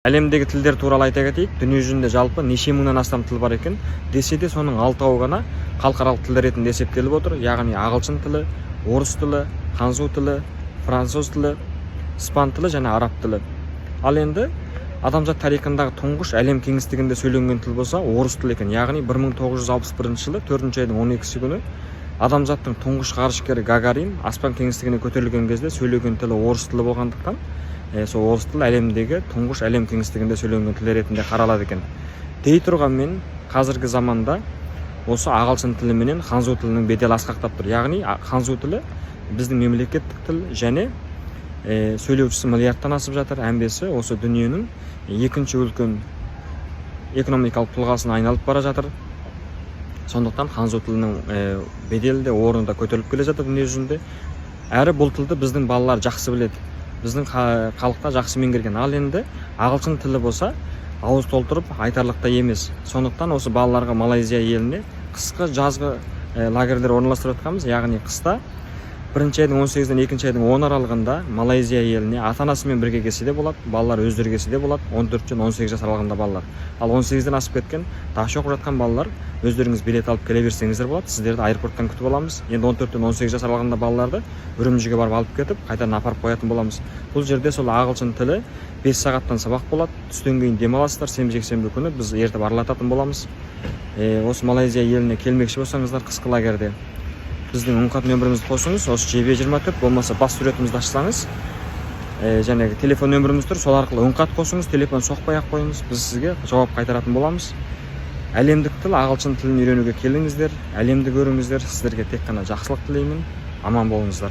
Әлемдегі тілдер туралы айта кетейік. Дүние жүзінде жалпы неше мыңнан астам тіл бар екен. Десе де соның 6-ауы ғана халықаралық тілдер ретінде есептеліп отыр. Яғни ағылшын тілі, орыс тілі, ханзу тілі, француз тілі, испан тілі және араб тілі. Ал енді адамзат тарихындағы тұңғыш әлем кеңістігінде сөйленген тіл болса орыс тілі екен. Яғни 1961 жылы 4 айдың 12 күні адамзаттың тұңғыш ғарышкері Гагарин аспан кеңістігіне көтерілген кезде сөйлеген тілі орыс тілі болғандықтан сол орыс тілі әлемдегі тұңғыш әлем кеңістігінде сөйленген тіл ретінде қаралады екен. Дей тұрғанмен қазіргі заманда осы ағылшын тілі менен ханзу тілінің беделі асқақтап тұр. Яғни ханзу тілі біздің мемлекеттік тіл және сөйлеушісі миллиардтан асып жатыр. Әмбесі осы дүниенің екінші үлкен экономикалық тұлғасына айналып бара жатыр. Сондықтан ханзу тілінің беделі де орны да көтеріліп келе жатыр дүние жүзінде. Әрі бұл тілді біздің балалар жақсы біледі. Біздің халықта жақсы меңгерген. Ал енді ағылшын тілі болса ауыз толтырып айтарлықтай емес. Сондықтан осы балаларға Малайзия еліне қысқы жазғы лагерьлер орналастырып жатқанбыз. Яғни қыста 1 айдың 18-ден 2 айдың 10 аралығында Малайзия еліне ата-анасымен бірге келсе де болады, балалар өздері келсе де болады, 14-тен 18 жас аралығында балалар. Ал 18-ден асып кеткен, дағшы оқып жатқан балалар өздеріңіз билет алып келе берсеңіздер болады. Сіздерді аэропорттан күтіп аламыз. Енді 14-тен 18 жас аралығында балаларды Үрімжіге барып алып кетіп, қайтадан апарып қоятын боламыз. Бұл жерде сол ағылшын тілі 5 сағаттан сабақ болады. Түстен кейін демаласыздар. Сенбі-жексенбі күні біз ертіп аралататын боламыз. Осы Малайзия еліне келмекші болсаңыздар қысқы лагерьде біздің үн хат нөмірімізді қосыңыз. Осы JB24 болмаса бас суретімізді ашсаңыз, және телефон нөміріміз тұр. Сол арқылы үн хат қосыңыз, телефон соқпай ақ қойыңыз. Біз сізге жауап қайтаратын боламыз. Әлемдік тіл, ағылшын тілін үйренуге келіңіздер, әлемді көріңіздер. Сіздерге тек қана жақсылық тілеймін. Аман болыңыздар.